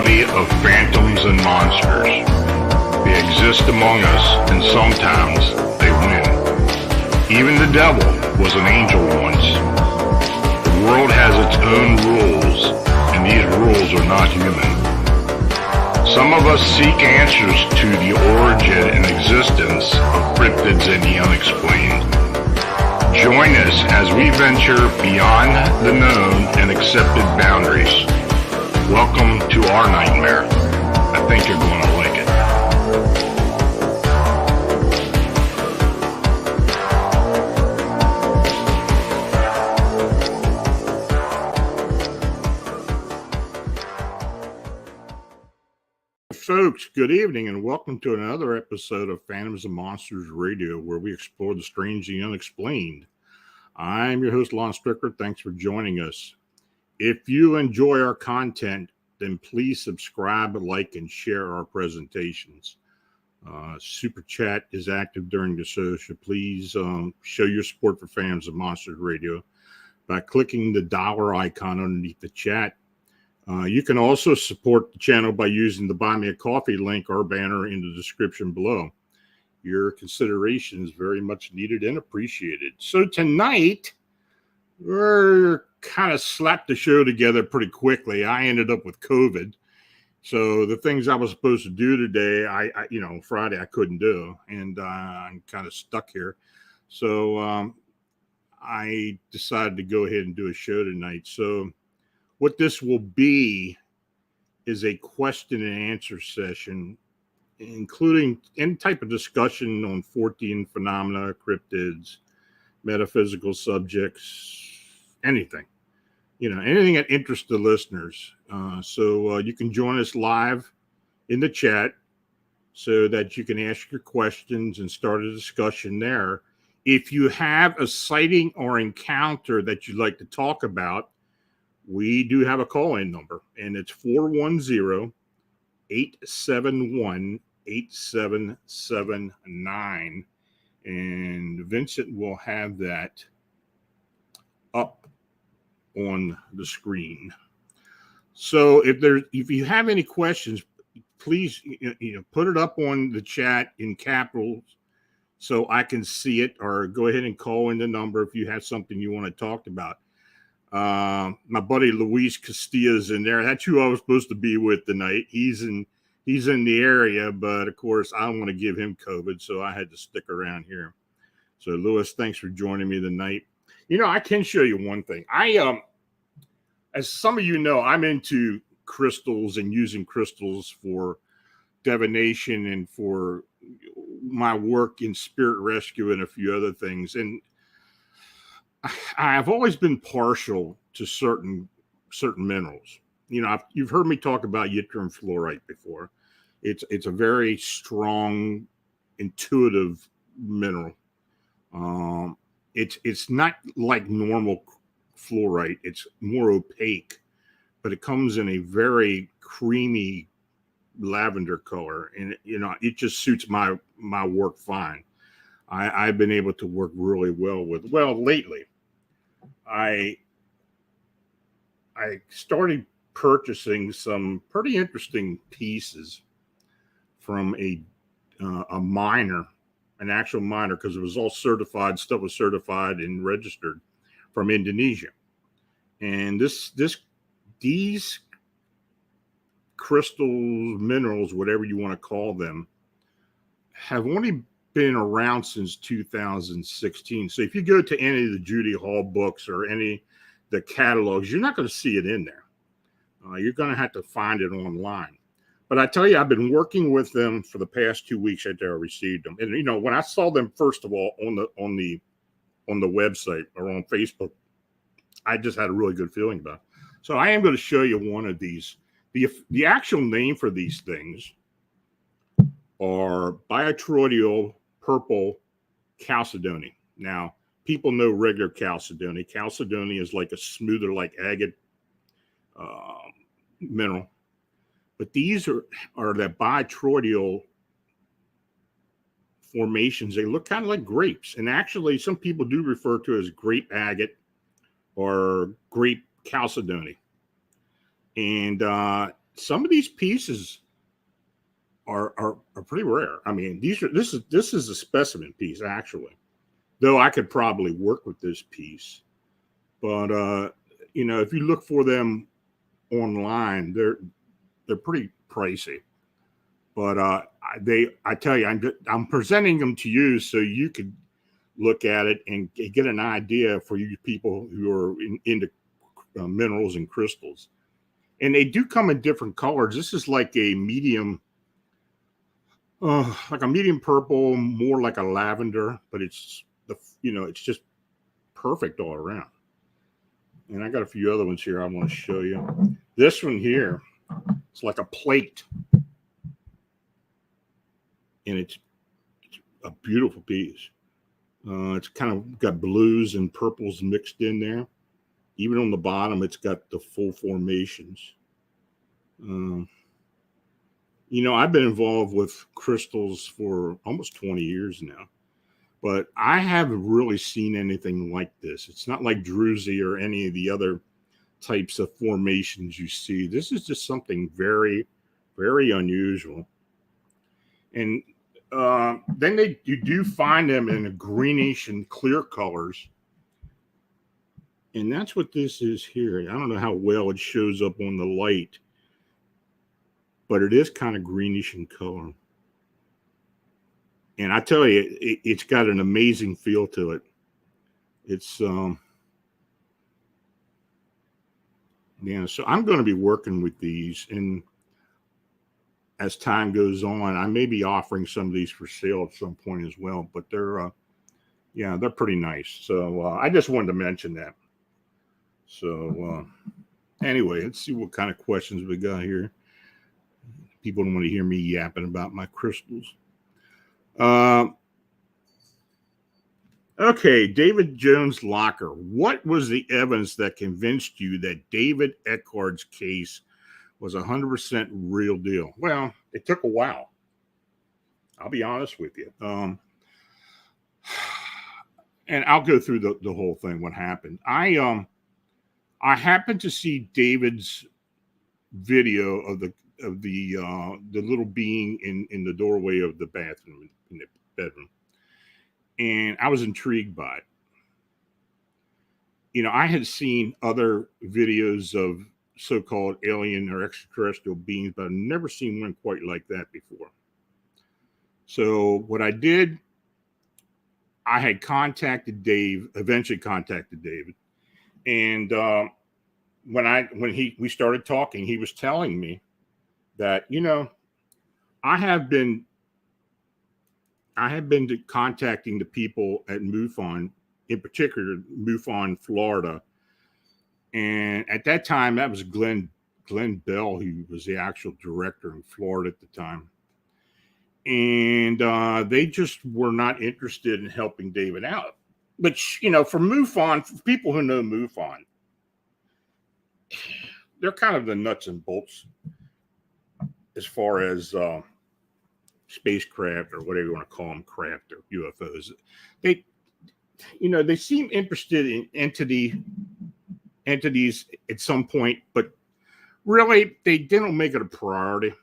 reality of phantoms and monsters. They exist among us, and sometimes they win. Even the devil was an angel once. The world has its own rules, and these rules are not human. Some of us seek answers to the origin and existence of cryptids and the unexplained. Join us as we venture beyond the known and accepted boundaries. Welcome to our nightmare. I think you're going to like it. Folks, good evening and welcome to another episode of Phantoms and Monsters Radio, where we explore the strange and unexplained. I'm your host, Lon Strickler. Thanks for joining us. If you enjoy our content, then please subscribe, like, and share our presentations. Super Chat is active during the show, so please show your support for Phantoms and Monsters Radio by clicking the dollar icon underneath the chat. You can also support the channel by using the Buy Me a Coffee link or banner in the description below. Your consideration is very much needed and appreciated. So tonight, we're kind of slapped the show together pretty quickly. I ended up with COVID. So the things I was supposed to do today, Friday I couldn't do. And I'm kind of stuck here. So I decided to go ahead and do a show tonight. So what this will be is a question and answer session, including any type of discussion on Fortean phenomena, cryptids, metaphysical subjects, anything, anything that interests the listeners. So you can join us live in the chat so that you can ask your questions and start a discussion there. If you have a sighting or encounter that you'd like to talk about, we do have a call-in number, and it's 410-871-8779. And Vincent will have that up on the screen. So if you have any questions, please put it up on the chat in capitals so I can see it, or go ahead and call in the number if you have something you want to talk about. My buddy Luis Castilla's in there. That's who I was supposed to be with tonight. He's in the area, but of course I don't want to give him COVID, so I had to stick around here. So Luis, thanks for joining me tonight. I can show you one thing. As some of you know, I'm into crystals and using crystals for divination and for my work in spirit rescue and a few other things. And I've always been partial to certain minerals. You've heard me talk about yttrium fluorite before. It's a very strong, intuitive mineral. It's not like normal fluorite. It's more opaque, but it comes in a very creamy lavender color, and it just suits my work fine. I've been able to work really well with. Well, lately, I started purchasing some pretty interesting pieces from a miner, an actual miner, because it was all certified. Stuff was certified and registered from Indonesia. And these crystals, minerals, whatever you want to call them, have only been around since 2016. So if you go to any of the Judy Hall books or any of the catalogs, you're not going to see it in there. You're going to have to find it online. But I tell you, I've been working with them for the past 2 weeks after I received them. And when I saw them first of all on the website or on Facebook, I just had a really good feeling about it. So I am going to show you one of these. The actual name for these things are biatroidal purple chalcedony. Now, people know regular chalcedony. Chalcedony is like a smoother, like agate mineral. But these are the biatroidal formations. They look kind of like grapes. And actually, some people do refer to it as grape agate or grape chalcedony. And some of these pieces are pretty rare. I mean, this is a specimen piece, actually. Though I could probably work with this piece. But if you look for them online, they're pretty pricey. But I tell you, I'm presenting them to you so you could look at it and get an idea for you people who are into minerals and crystals. And they do come in different colors. This is like a medium purple, more like a lavender, but it's just perfect all around. And I got a few other ones here I want to show you. This one here, it's like a plate. And it's a beautiful piece. It's kind of got blues and purples mixed in there. Even on the bottom, it's got the full formations. I've been involved with crystals for almost 20 years now, but I haven't really seen anything like this. It's not like druzy or any of the other types of formations you see. This is just something very, very unusual. And then you do find them in a greenish and clear colors. And that's what this is here. I don't know how well it shows up on the light, but it is kind of greenish in color. And I tell you, it's got an amazing feel to it. It's, so I'm going to be working with these. And as time goes on, I may be offering some of these for sale at some point as well. But they're pretty nice. So I just wanted to mention that. So anyway, let's see what kind of questions we got here. People don't want to hear me yapping about my crystals. Okay, David Jones Locker. What was the evidence that convinced you that David Eckhart's case was 100% real deal? Well, it took a while. I'll be honest with you. And I'll go through the whole thing, what happened. I happened to see David's video of the little being in the doorway of the bathroom, in the bedroom, and I was intrigued by it. I had seen other videos of so-called alien or extraterrestrial beings, but I've never seen one quite like that before. So what I did, I had eventually contacted David, and when we started talking, he was telling me that, I have been contacting the people at MUFON, in particular MUFON, Florida. And at that time, that was Glenn Bell, who was the actual director in Florida at the time. And they just were not interested in helping David out. But, for MUFON, for people who know MUFON, they're kind of the nuts and bolts as far as spacecraft, or whatever you want to call them, craft or UFOs. They seem interested in entities at some point, but really they didn't make it a priority.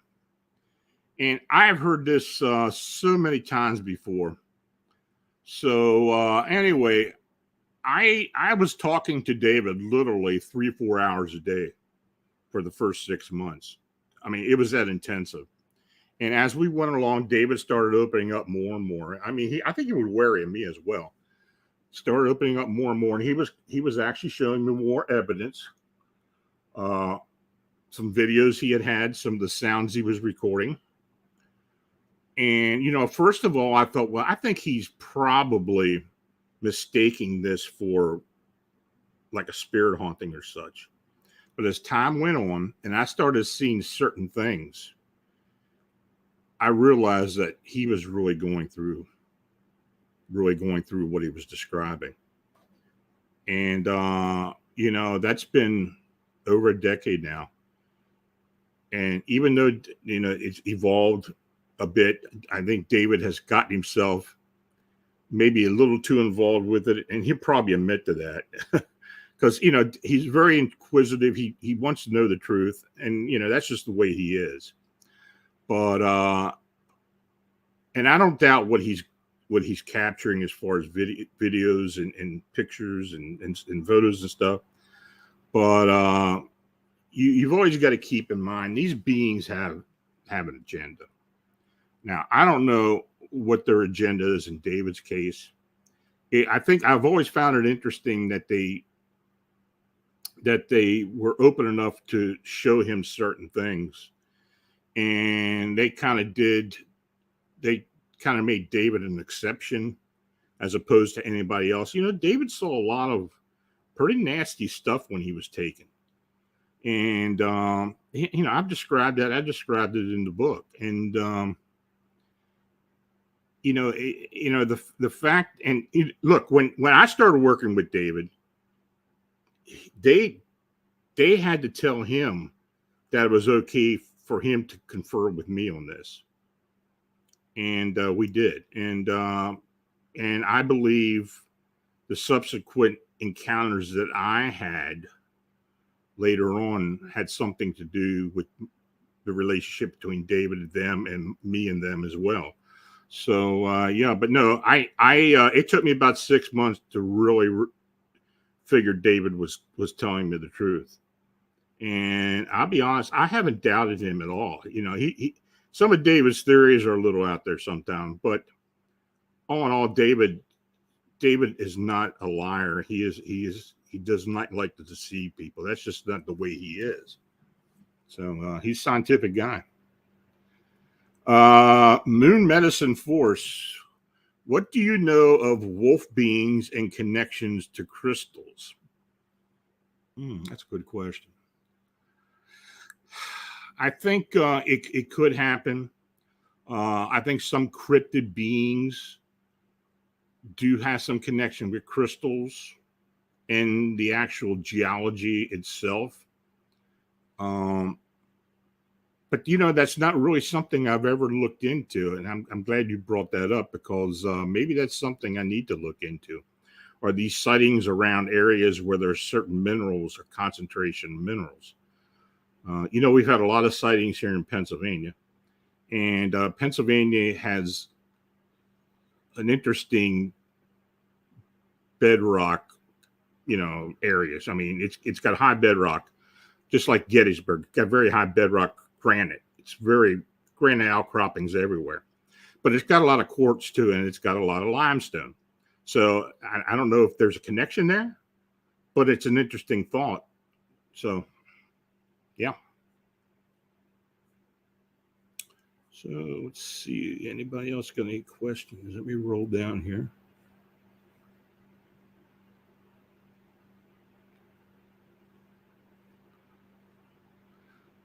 And I've heard this so many times before. So anyway, I was talking to David literally 3 or 4 hours a day for the first 6 months. I mean, it was that intensive. And as we went along, David started opening up more and more. I mean, I think he was wary of me as well. Started opening up more and more, and he was actually showing me more evidence. Some videos he had, some of the sounds he was recording. And, first of all, I thought, well, I think he's probably mistaking this for like a spirit haunting or such. But as time went on and I started seeing certain things, I realized that he was really going through what he was describing. And, that's been over a decade now. And even though, it's evolved a bit, I think David has gotten himself maybe a little too involved with it. And he'll probably admit to that because he's very inquisitive. He wants to know the truth, and that's just the way he is. But and I don't doubt what he's capturing as far as videos and pictures and photos and stuff. But you've always got to keep in mind these beings have an agenda. Now, I don't know what their agenda is in David's case. I think I've always found it interesting that they were open enough to show him certain things, and they kind of made David an exception as opposed to anybody else. David saw a lot of pretty nasty stuff when he was taken. And, I've described that. I described it in the book. And, the fact, and look, when I started working with David, they had to tell him that it was okay for him to confer with me on this. And we did. And I believe the subsequent encounters that I had later on had something to do with the relationship between David and them and me and them as well. So, but no, it took me about 6 months to really figure David was telling me the truth. And I'll be honest, I haven't doubted him at all. He some of David's theories are a little out there sometimes, but all in all, David is not a liar. He does not like to deceive people. That's just not the way he is. So he's a scientific guy. Moon Medicine Force. What do you know of wolf beings and connections to crystals? That's a good question. I think it could happen. I think some cryptid beings do have some connection with crystals and the actual geology itself. But that's not really something I've ever looked into, and I'm glad you brought that up, because maybe that's something I need to look into. Are these sightings around areas where there's certain minerals or concentration minerals? We've had a lot of sightings here in Pennsylvania, and Pennsylvania has an interesting bedrock, areas. I mean, it's got high bedrock, just like Gettysburg. It's got very high bedrock granite. It's very granite outcroppings everywhere, but it's got a lot of quartz too, and it's got a lot of limestone. So I don't know if there's a connection there, but it's an interesting thought. So, yeah. So let's see. Anybody else got any questions? Let me roll down here.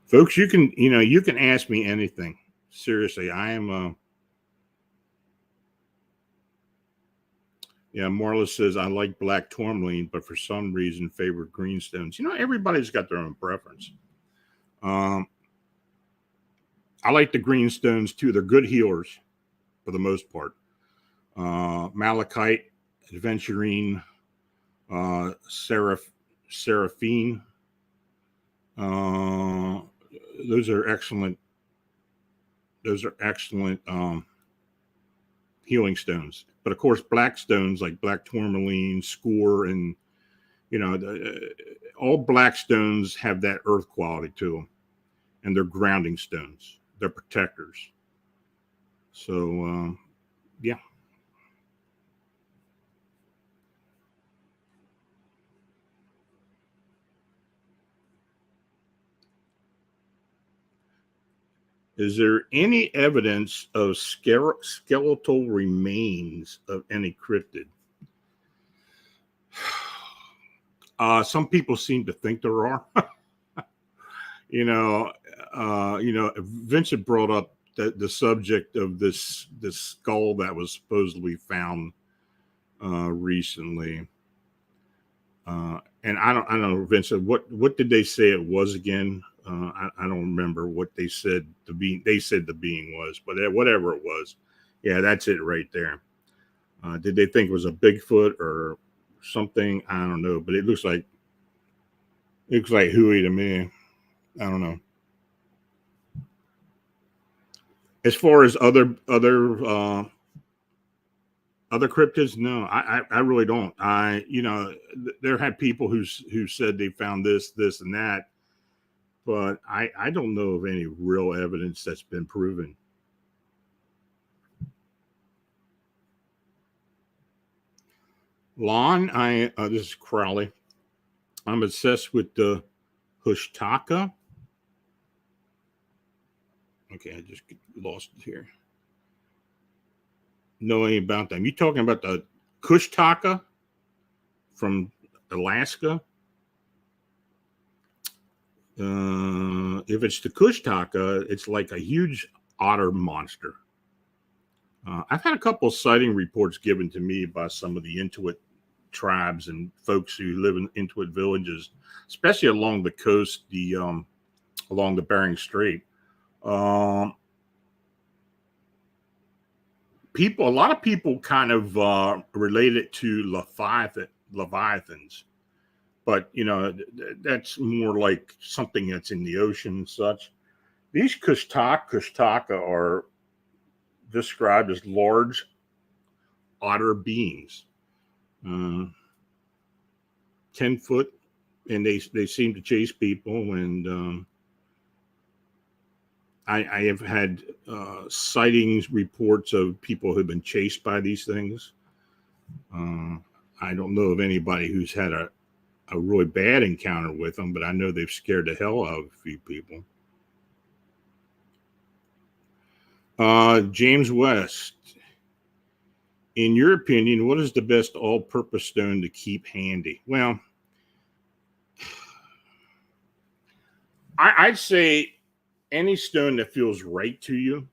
Folks, you can ask me anything. Seriously, I am. Marla says, I like black tourmaline, but for some reason favor greenstones. Everybody's got their own preference. I like the greenstones too. They're good healers for the most part. Malachite, aventurine, seraphine. Those are excellent healing stones. But of course, black stones like black tourmaline, score, and all black stones have that earth quality to them, and they're grounding stones. They're protectors. So, yeah. Is there any evidence of skeletal remains of any cryptid? Some people seem to think there are. Vincent brought up the subject of this skull that was supposedly found recently. And I don't know, Vincent, what did they say it was again? I don't remember what they said the being was, but whatever it was, yeah, that's it right there. Did they think it was a Bigfoot or something? I don't know, but it looks like Looks like hooey to me. I don't know. As far as other cryptids, no, I really don't. There had people who said they found this, and that, but I don't know of any real evidence that's been proven. Lon, this is Crowley. I'm obsessed with the Hushtaka. Okay, I just lost it here. Know anything about them? You talking about the Kushtaka from Alaska? If it's the Kushtaka, it's like a huge otter monster. I've had a couple of sighting reports given to me by some of the Inuit tribes and folks who live in Inuit villages, especially along the coast, along the Bering Strait. A lot of people kind of relate it to leviathans, but that's more like something that's in the ocean and such. These Kushtaka are described as large otter beings, 10 foot, and they seem to chase people. And I have had sightings reports of people who've been chased by these things. I don't know of anybody who's had a really bad encounter with them, but I know they've scared the hell out of a few people. James West, in your opinion, what is the best all-purpose stone to keep handy? Well, I'd say any stone that feels right to you.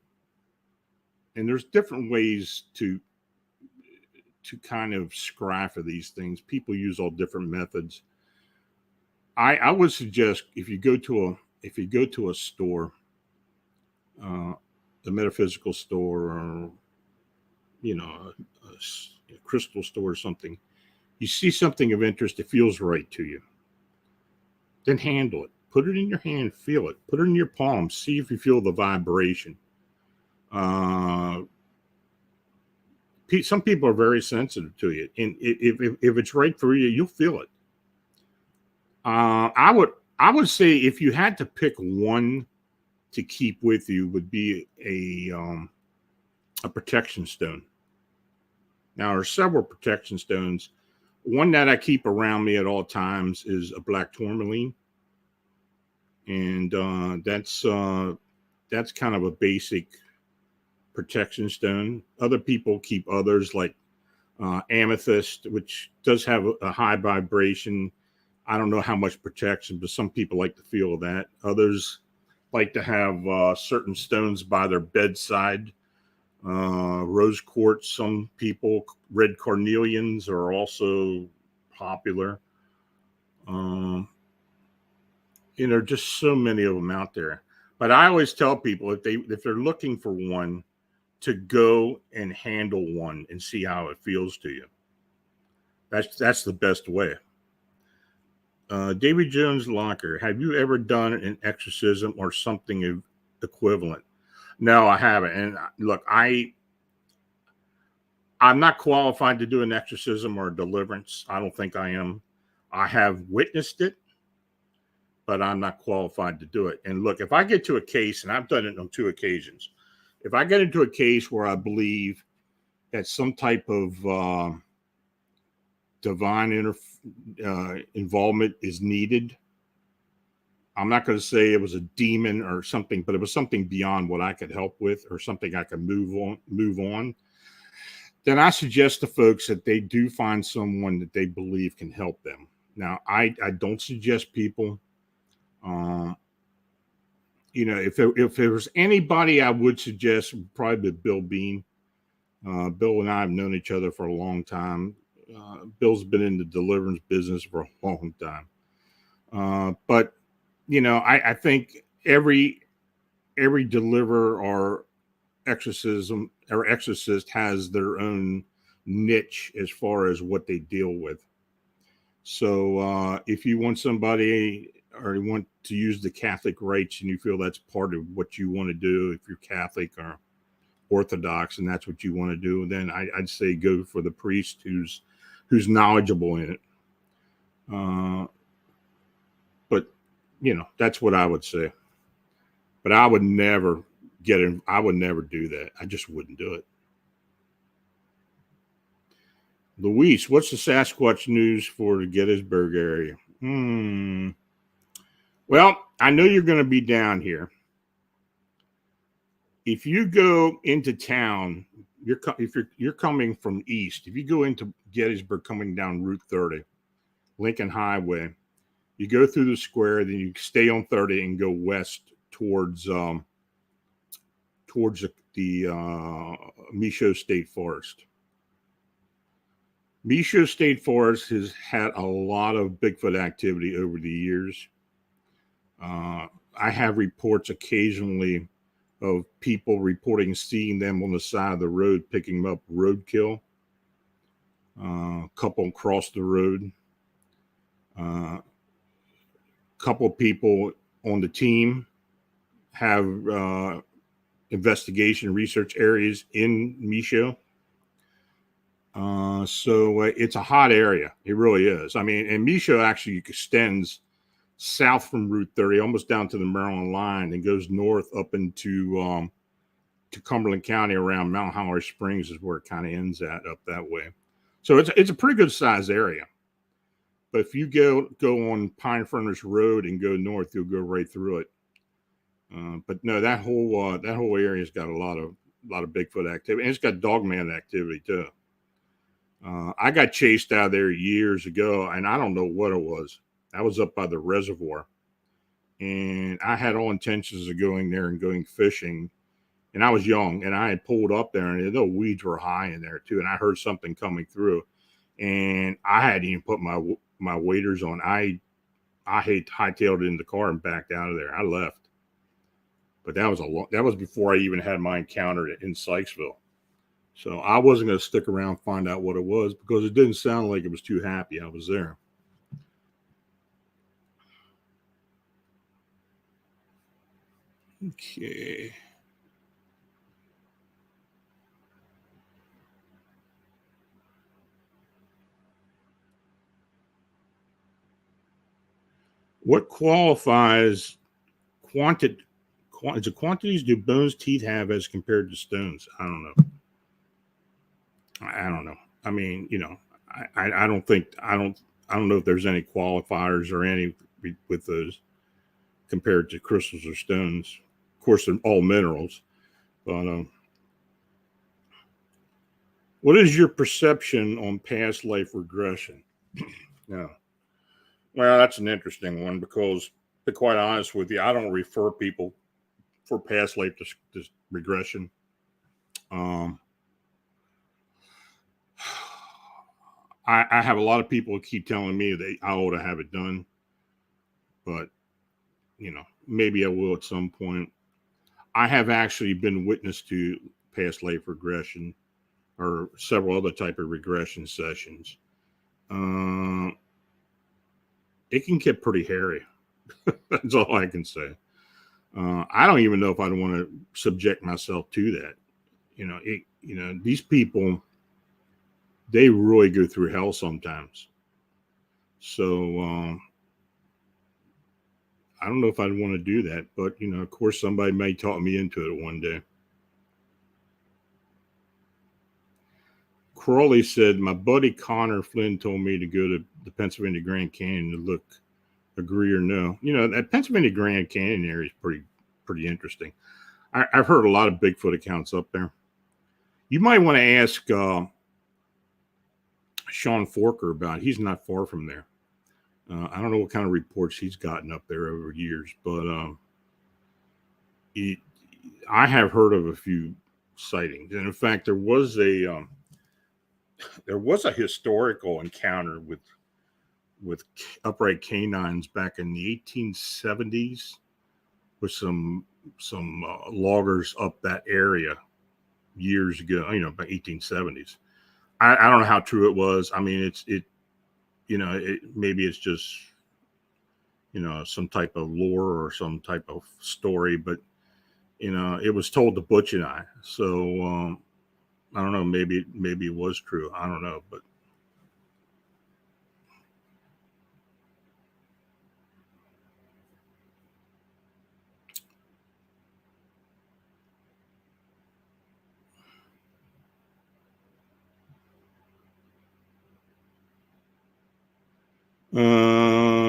And there's different ways to kind of scry for these things. People use all different methods. I would suggest if you go to a store, the metaphysical store, or a crystal store or something, you see something of interest that feels right to you, then handle it. Put it in your hand, feel it. Put it in your palm, see if you feel the vibration. Some people are very sensitive to it, and if it's right for you, you'll feel it. I would say if you had to pick one to keep with you, would be a protection stone. Now, there are several protection stones. One that I keep around me at all times is a black tourmaline, and that's kind of a basic protection stone. Other people keep others like amethyst, which does have a high vibration. I don't know how much protection, but some people like the feel of that. Others like to have certain stones by their bedside. Rose quartz, some people, red carnelians are also popular. Just so many of them out there. But I always tell people if they're looking for one, to go and handle one and see how it feels to you. That's the best way. David Jones Locker, have you ever done an exorcism or something equivalent? No, I haven't. And look, I'm not qualified to do an exorcism or a deliverance. I don't think I am. I have witnessed it, but I'm not qualified to do it. And look, if I get to a case, and I've done it on 2 occasions, if I get into a case where I believe that some type of divine involvement is needed, I'm not going to say it was a demon or something, but it was something beyond what I could help with, or something I could move on. Then I suggest to folks that they do find someone that they believe can help them. Now, I don't suggest people, if there was anybody I would suggest, probably Bill Bean. Bill and I have known each other for a long time. Bill's been in the deliverance business for a long time. But I think every deliverer or exorcist has their own niche as far as what they deal with. So if you want somebody or you want to use the Catholic rites and you feel that's part of what you want to do, if you're Catholic or Orthodox and that's what you want to do, then I'd say go for the priest who's knowledgeable in it. But that's what I would say. But I would never I would never do that. I just wouldn't do it. Luis, what's the Sasquatch news for the Gettysburg area? Well, I know you're going to be down here. If you go into town, if you're coming from east, if you go into Gettysburg coming down Route 30, Lincoln Highway, you go through the square, then you stay on 30 and go west towards the Micho State Forest. Micho State Forest has had a lot of Bigfoot activity over the years. I have reports occasionally of people reporting seeing them on the side of the road picking up roadkill. A couple crossed the road. Couple people on the team have investigation research areas in Micho. So it's a hot area. It really is. I mean, and Micho actually extends south from Route 30, almost down to the Maryland line, and goes north up into to Cumberland County around Mount Holly Springs is where it kind of ends at up that way. So it's a pretty good size area. But if you go on Pine Furnace Road and go north, you'll go right through it. But no, that whole area's got a lot of Bigfoot activity, and it's got dogman activity too. I got chased out of there years ago, and I don't know what it was. I was up by the reservoir, and I had all intentions of going there and going fishing. And I was young, and I had pulled up there, and the weeds were high in there too. And I heard something coming through, and I hadn't even put my waders on. I hightailed it in the car and backed out of there. I left, but that was before I even had my encounter in Sykesville. So I wasn't going to stick around and find out what it was because it didn't sound like it was too happy I was there. Okay. What qualifies quantities do bones teeth have as compared to stones? I don't know. I mean, I don't know if there's any qualifiers or any with those compared to crystals or stones. Of course, they're all minerals, but what is your perception on past life regression? Yeah. Well, that's an interesting one because, to be quite honest with you, I don't refer people for past life regression. I have a lot of people who keep telling me that I ought to have it done, but maybe I will at some point. I have actually been witness to past life regression or several other type of regression sessions. It can get pretty hairy. That's all I can say. I don't even know if I'd want to subject myself to that. These people, they really go through hell sometimes. So I don't know if I'd want to do that, but of course, somebody may talk me into it one day. Crawley said, my buddy Connor Flynn told me to go to the Pennsylvania Grand Canyon to look, agree or no. That Pennsylvania Grand Canyon area is pretty interesting. I've heard a lot of Bigfoot accounts up there. You might want to ask Sean Forker about it. He's not far from there. I don't know what kind of reports he's gotten up there over years, but I have heard of a few sightings. And in fact, there was a historical encounter with upright canines back in the 1870s with some loggers up that area years ago, about 1870s. I don't know how true it was. I mean, maybe it's just, some type of lore or some type of story, but, it was told to Butch and I. So, I don't know, maybe it was true. I don't know, but.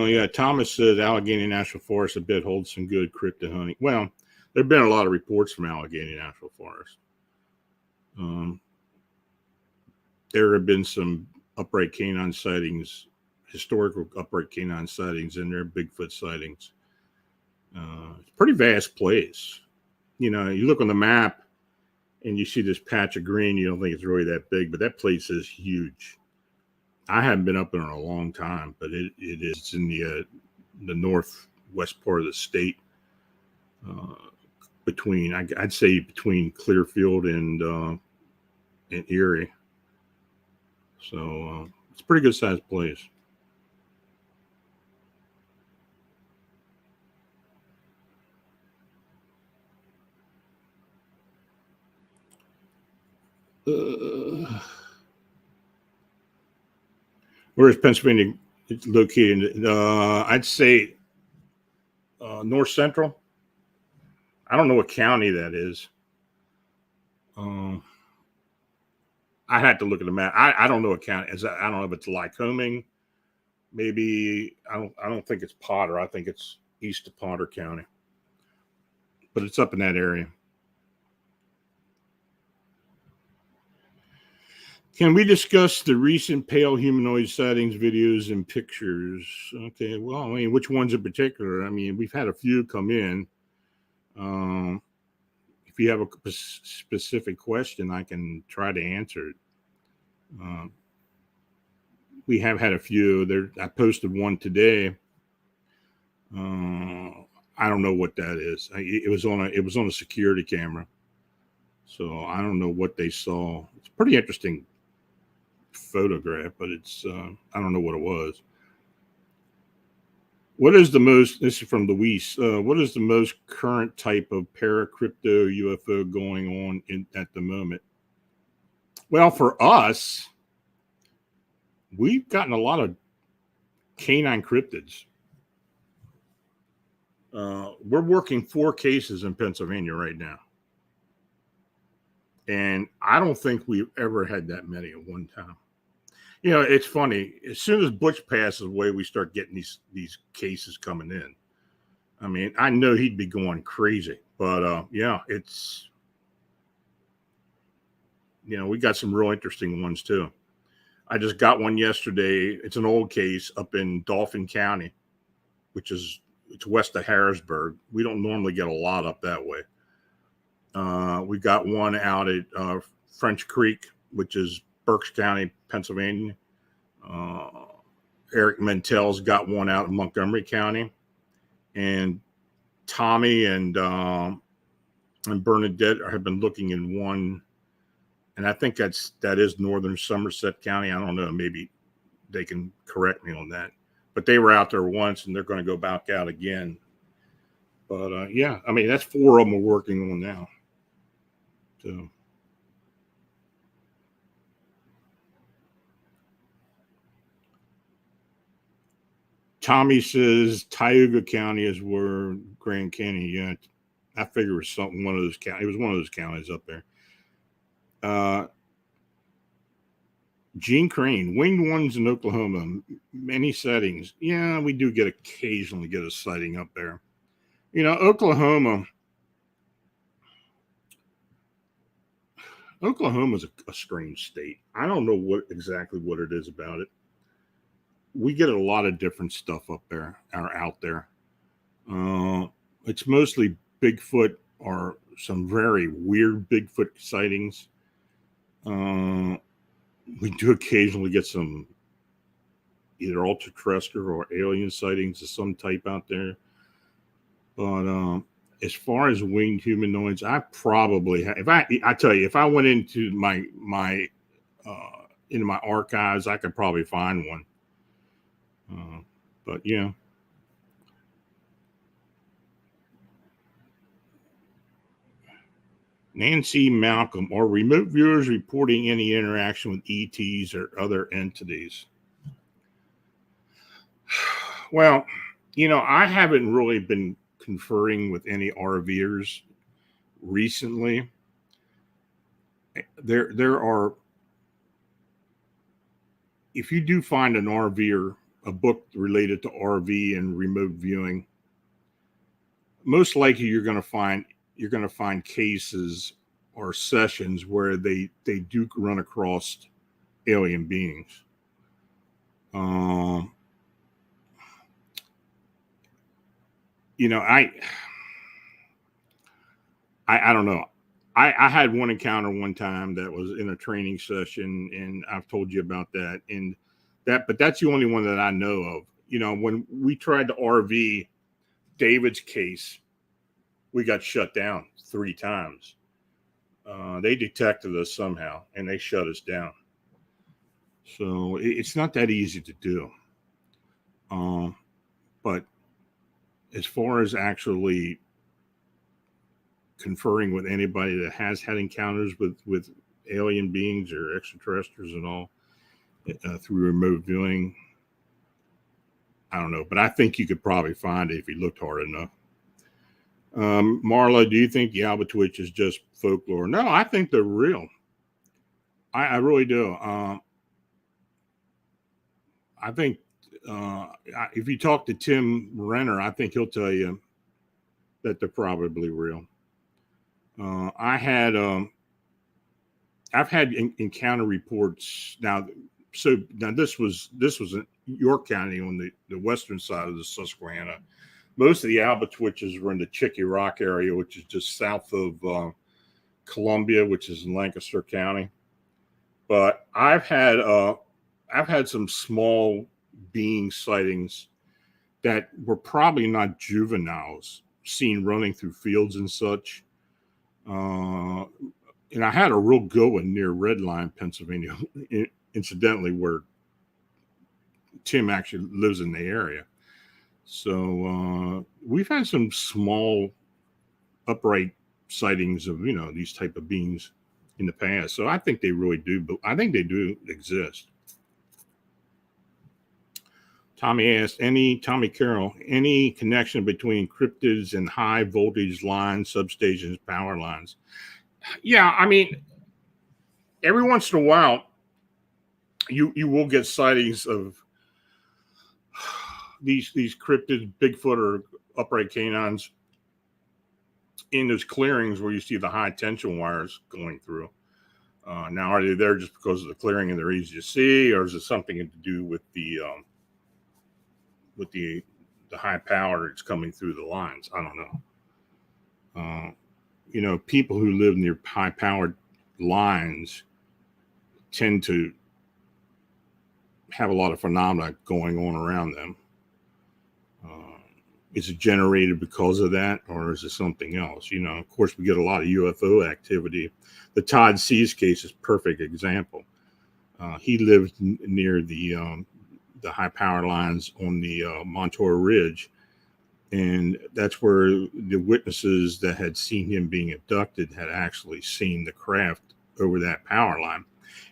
Yeah, Thomas says Allegheny National Forest a bit holds some good cryptid hunting. Well, there have been a lot of reports from Allegheny National Forest. There have been some upright canine sightings, historical upright canine sightings, and there are Bigfoot sightings. It's a pretty vast place. You look on the map and you see this patch of green. You don't think it's really that big, but that place is huge. I haven't been up there in a long time, but it is in the northwest part of the state, I'd say between Clearfield and Erie. So it's a pretty good sized place. Where is Pennsylvania located? I'd say north central. I don't know what county that is. I had to look at the map. I don't know what county. I don't know if it's Lycoming. Maybe I don't think it's Potter. I think it's east of Potter County, but it's up in that area. Can we discuss the recent pale humanoid sightings, videos, and pictures? Okay, well, I mean, which ones in particular? I mean, we've had a few come in. If you have a specific question, I can try to answer it. We have had a few. I posted one today. I don't know what that is. It was on a security camera, so I don't know what they saw. It's a pretty interesting photograph, but it's I don't know what it was. What is the most? This is from Luis. What is the most current type of paracrypto UFO going on at the moment? Well, for us, we've gotten a lot of canine cryptids. We're working 4 cases in Pennsylvania right now. And I don't think we've ever had that many at one time. It's funny. As soon as Butch passes away, we start getting these cases coming in. I mean, I know he'd be going crazy. But, yeah, it's, we got some real interesting ones, too. I just got one yesterday. It's an old case up in Dauphin County, it's west of Harrisburg. We don't normally get a lot up that way. We got one out at French Creek, which is Berks County, Pennsylvania. Eric Mentel's got one out in Montgomery County, and Tommy and Bernadette have been looking in one, and I think that is northern Somerset County. I don't know, maybe they can correct me on that, but they were out there once, and they're going to go back out again. But yeah, I mean, that's 4 of them we're working on now. So. Tommy says Tioga County is where Grand Canyon. Yeah, I figure it was one of those counties. It was one of those counties up there. Gene Crane, winged ones in Oklahoma, many sightings. Yeah, we do occasionally get a sighting up there. Oklahoma's a strange state. I don't know exactly what it is about it. We get a lot of different stuff up there or out there. It's mostly Bigfoot or some very weird Bigfoot sightings. We do occasionally get some either ultra-terrestrial or alien sightings of some type out there. But as far as winged humanoids, I probably have, I tell you, if I went into my archives, I could probably find one. But yeah. Nancy Malcolm, are remote viewers reporting any interaction with ETs or other entities? Well, I haven't really been conferring with any RVers recently. There are, if you do find an RVer, a book related to RV and remote viewing, most likely you're going to find cases or sessions where they do run across alien beings. I don't know. I had one encounter one time that was in a training session, and I've told you about that. But that's the only one that I know of. When we tried to RV David's case, we got shut down 3 times. They detected us somehow, and they shut us down. So it's not that easy to do. But as far as actually conferring with anybody that has had encounters with alien beings or extraterrestrials and all through remote viewing, I don't know, but I think you could probably find it if you looked hard enough. Marla, do you think the Albatwitch is just folklore? No, I think they're real. I really do. I think if you talk to Tim Renner, I think he'll tell you that they're probably real. I've had encounter reports now. So now this was in York County on the western side of the Susquehanna. Most of the Albatwitches were in the Chicky Rock area, which is just south of Columbia, which is in Lancaster County. But I've had some small being sightings that were probably not juveniles, seen running through fields and such. And I had a real good one near Red Line, Pennsylvania, incidentally, where Tim actually lives in the area. So we've had some small upright sightings of these type of beings in the past. So I think they really do, but I think they do exist. Tommy asked, Tommy Carroll, any connection between cryptids and high voltage lines, substations, power lines? Yeah, I mean, every once in a while, you will get sightings of these cryptids, Bigfoot or upright canines in those clearings where you see the high tension wires going through. Now, are they there just because of the clearing and they're easy to see, or is it something to do with the high power that's coming through the lines? I don't know. People who live near high powered lines tend to have a lot of phenomena going on around them. Is it generated because of that, or is it something else? Of course, we get a lot of UFO activity. The Todd Seas case is a perfect example. He lived near the high power lines on the Montour Ridge, and that's where the witnesses that had seen him being abducted had actually seen the craft over that power line.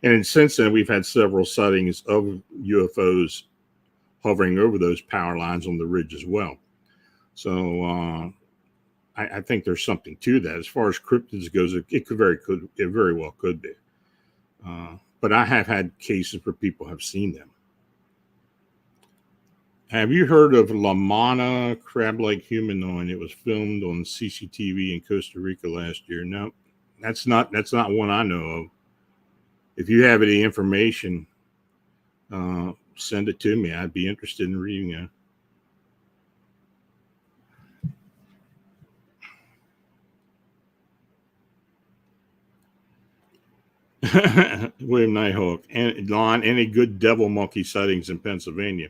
And since then, we've had several sightings of UFOs hovering over those power lines on the ridge as well. So I think there's something to that. As far as cryptids goes, it very well could be. But I have had cases where people have seen them. Have you heard of La Mana crab-like humanoid? It was filmed on CCTV in Costa Rica last year. No, that's not one I know of. If you have any information, send it to me. I'd be interested in reading it. William Nighthawk. And Lon, any good devil monkey sightings in Pennsylvania?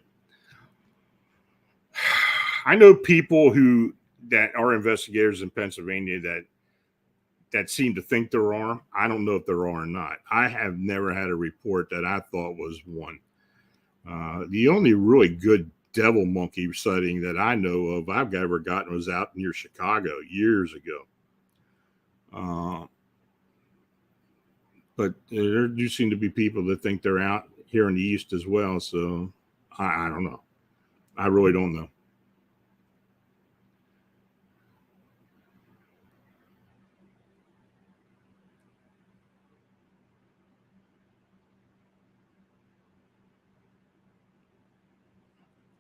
I know people that are investigators in Pennsylvania that seem to think there are. I don't know if there are or not. I have never had a report that I thought was one. The only really good devil monkey sighting that I know of I've ever gotten was out near Chicago years ago. But there do seem to be people that think they're out here in the East as well. So I don't know. I really don't know.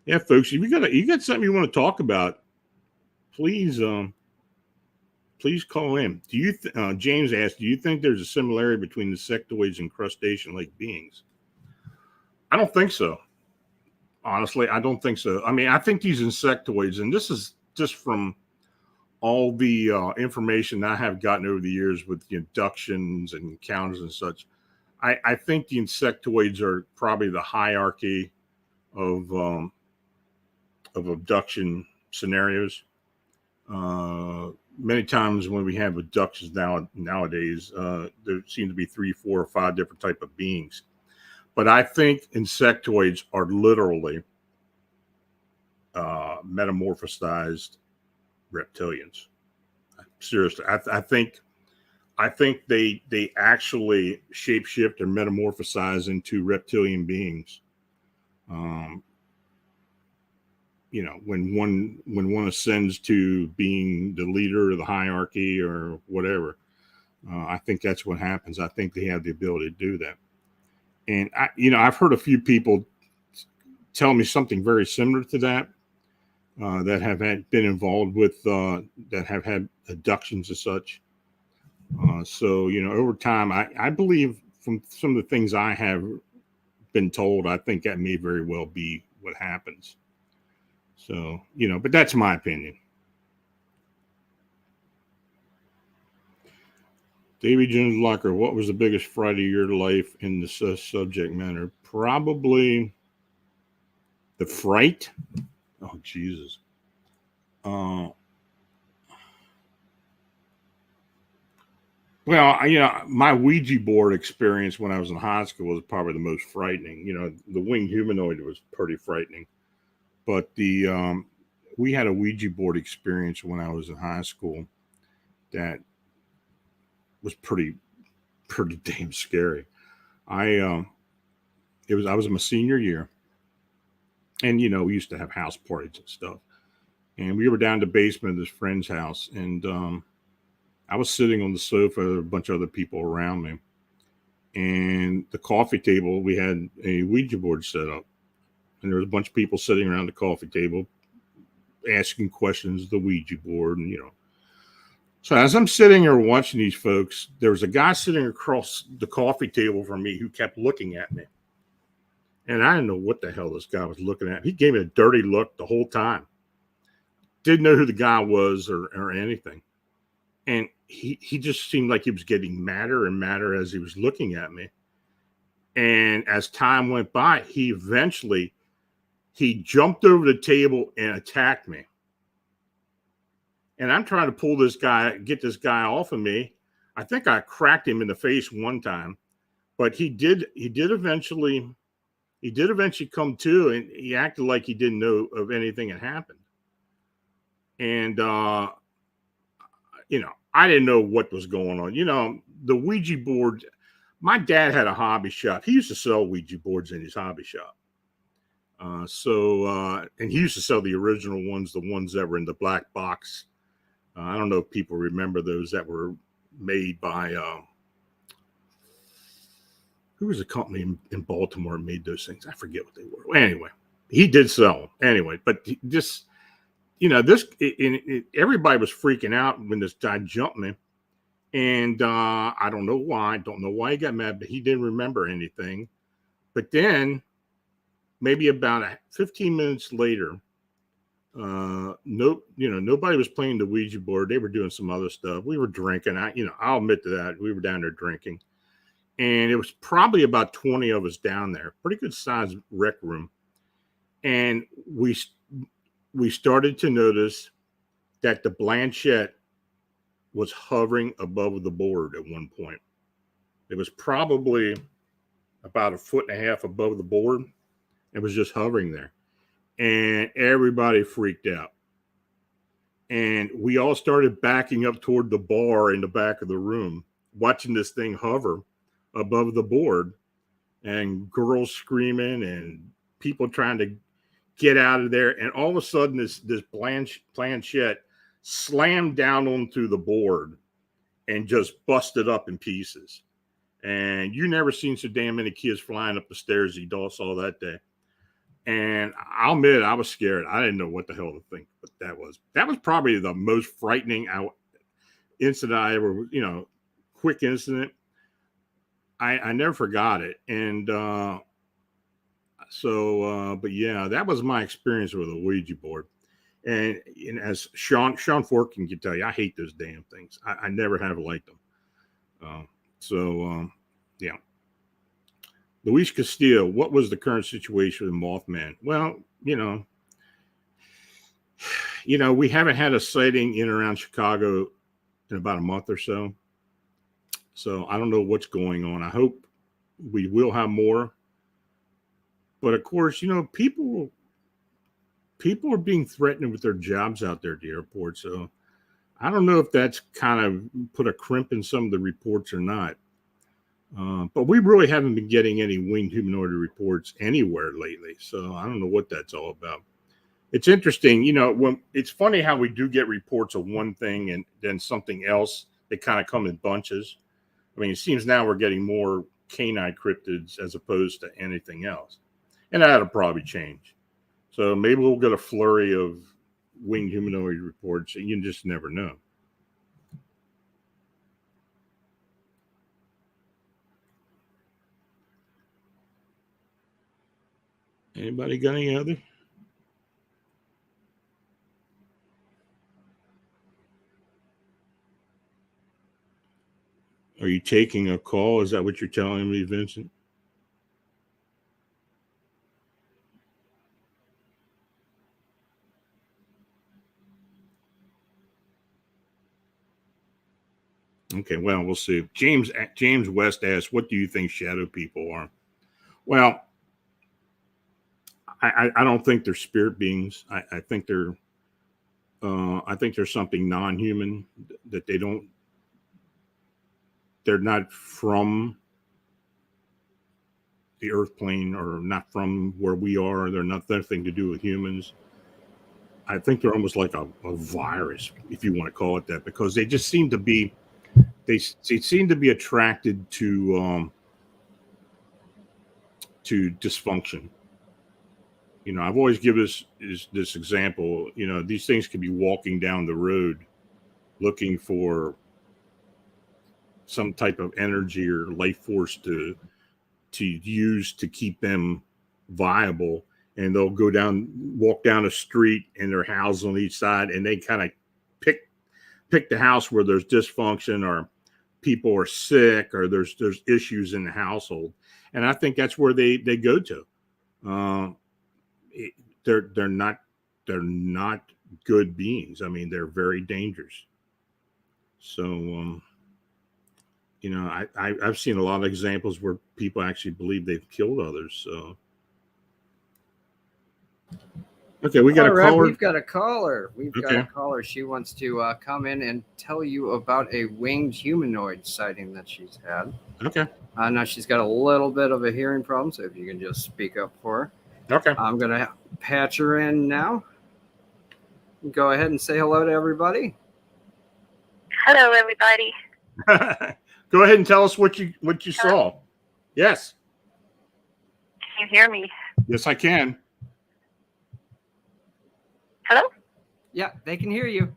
Yeah, folks, if you got something you want to talk about, please please call in. James asked, do you think there's a similarity between the sectoids and crustacean-like beings? I don't think so. Honestly, I don't think so. I mean, I think these insectoids, and this is just from all the information I have gotten over the years with the abductions and encounters and such. I think the insectoids are probably the hierarchy of abduction scenarios. Many times when we have abductions nowadays, there seem to be 3, 4, or 5 different type of beings. But I think insectoids are literally metamorphosized reptilians. Seriously, I think they actually shapeshift or metamorphosize into reptilian beings. When one ascends to being the leader of the hierarchy or whatever, I think that's what happens. I think they have the ability to do that. And I've heard a few people tell me something very similar to that, that have been involved with that have had abductions and such. So over time, I believe from some of the things I have been told, I think that may very well be what happens. So but that's my opinion. David Jones Locker, what was the biggest fright of your life in the subject matter? Probably the fright. Oh, Jesus. Well, my Ouija board experience when I was in high school was probably the most frightening. The winged humanoid was pretty frightening, but we had a Ouija board experience when I was in high school that was pretty damn scary. I was in my senior year, and we used to have house parties and stuff, and we were down in the basement of this friend's house, and I was sitting on the sofa, a bunch of other people around me, and the coffee table, we had a Ouija board set up, and there was a bunch of people sitting around the coffee table asking questions of the Ouija board, and So as I'm sitting here watching these folks, there was a guy sitting across the coffee table from me who kept looking at me. And I didn't know what the hell this guy was looking at. He gave me a dirty look the whole time. Didn't know who the guy was or anything. And he just seemed like he was getting madder and madder as he was looking at me. And as time went by, he jumped over the table and attacked me. And I'm trying to get this guy off of me. I think I cracked him in the face one time, but he did eventually come to, and he acted like he didn't know of anything that happened. And I didn't know what was going on. The Ouija board, my dad had a hobby shop. He used to sell Ouija boards in his hobby shop. And he used to sell the original ones, the ones that were in the black box. I don't know if people remember those that were made by, who was a company in Baltimore that made those things? I forget what they were. Anyway, he did sell them. Anyway, but everybody was freaking out when this guy jumped me. And I don't know why. I don't know why he got mad, but he didn't remember anything. But then maybe about 15 minutes later, nobody was playing the Ouija board. They were doing some other stuff. We were drinking. I'll admit to that. We were down there drinking. And it was probably about 20 of us down there. Pretty good sized rec room. And we started to notice that the Blanchette was hovering above the board at one point. It was probably about 1.5 feet above the board. It was just hovering there. And everybody freaked out. And we all started backing up toward the bar in the back of the room, watching this thing hover above the board, and girls screaming and people trying to get out of there. And all of a sudden, this planchette slammed down onto the board and just busted up in pieces. And you never seen so damn many kids flying up the stairs as you saw that day. And I'll admit, I was scared. I didn't know what the hell to think, but that was probably the most frightening incident I ever, quick incident. I never forgot it. And but yeah, that was my experience with a Ouija board. And as Sean Fortean can tell you, I hate those damn things. I never have liked them. Yeah. Luis Castillo, what was the current situation with Mothman? Well, we haven't had a sighting in around Chicago in about a month or so. So I don't know what's going on. I hope we will have more. But of course, people are being threatened with their jobs out there at the airport. So I don't know if that's kind of put a crimp in some of the reports or not. But we really haven't been getting any winged humanoid reports anywhere lately. So I don't know what that's all about. It's interesting, when it's funny how we do get reports of one thing and then something else. They kind of come in bunches. I mean, it seems now we're getting more canine cryptids as opposed to anything else. And that'll probably change. So maybe we'll get a flurry of winged humanoid reports. And you just never know. Anybody got any other? Are you taking a call? Is that what you're telling me, Vincent? Okay, well, we'll see. James West asks, what do you think shadow people are? Well, I don't think they're spirit beings. I think they're something non-human that they're not from the earth plane or not from where we are. They're not nothing to do with humans. I think they're almost like a virus, if you want to call it that, because they just seem to be, they seem to be attracted to dysfunction. I've always given this example. These things could be walking down the road looking for some type of energy or life force to use to keep them viable, and they'll walk down a street and they're housed on each side, and they kind of pick the house where there's dysfunction or people are sick or there's issues in the household, and I think that's where they go to. They're not good beings. I mean, they're very dangerous. So I've seen a lot of examples where people actually believe they've killed others. So okay, we got a caller. We've got a caller. Got a caller. She wants to come in and tell you about a winged humanoid sighting that she's had. Okay. Now she's got a little bit of a hearing problem, so if you can just speak up for her. Okay. I'm going to patch her in now. Go ahead and say hello to everybody. Hello, everybody. Go ahead and tell us what you saw. Yes. Can you hear me? Yes, I can. Hello? Yeah, they can hear you.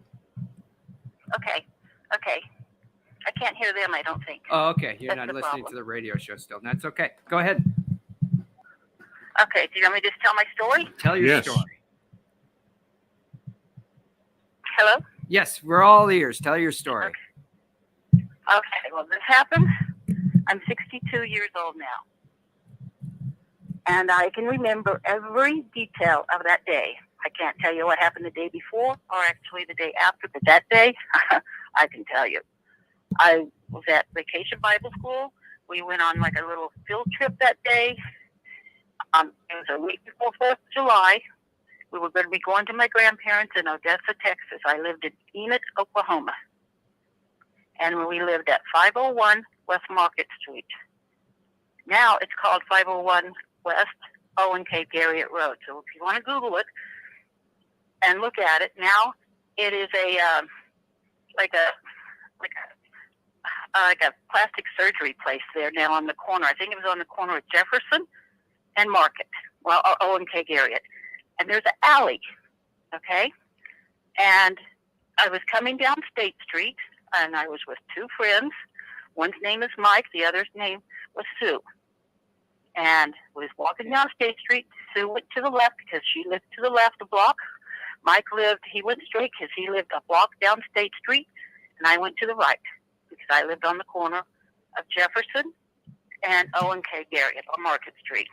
Okay. I can't hear them, I don't think. Oh, okay. You're That's not the listening problem. to the radio show still. That's okay. Go ahead. Okay, do you want me to just tell my story? Tell your story. Hello? Yes, we're all ears. Tell your story. Okay, well, this happened. I'm 62 years old now. And I can remember every detail of that day. I can't tell you what happened the day before or actually the day after, but that day, I can tell you. I was at Vacation Bible School. We went on like a little field trip that day. It was a week before 4th of July. We were going to be going to my grandparents in Odessa, Texas. I lived in Enid, Oklahoma. And we lived at 501 West Market Street. Now it's called 501 West Owen K. Garriott Road. So if you want to Google it and look at it, now it is like a plastic surgery place there now on the corner. I think it was on the corner of Jefferson and Market, well, Owen K. Garriott. And there's an alley, okay? And I was coming down State Street, and I was with two friends. One's name is Mike, the other's name was Sue. And we was walking down State Street. Sue went to the left because she lived to the left a block. Mike he went straight because he lived a block down State Street, and I went to the right because I lived on the corner of Jefferson and Owen K. Garriott on Market Street.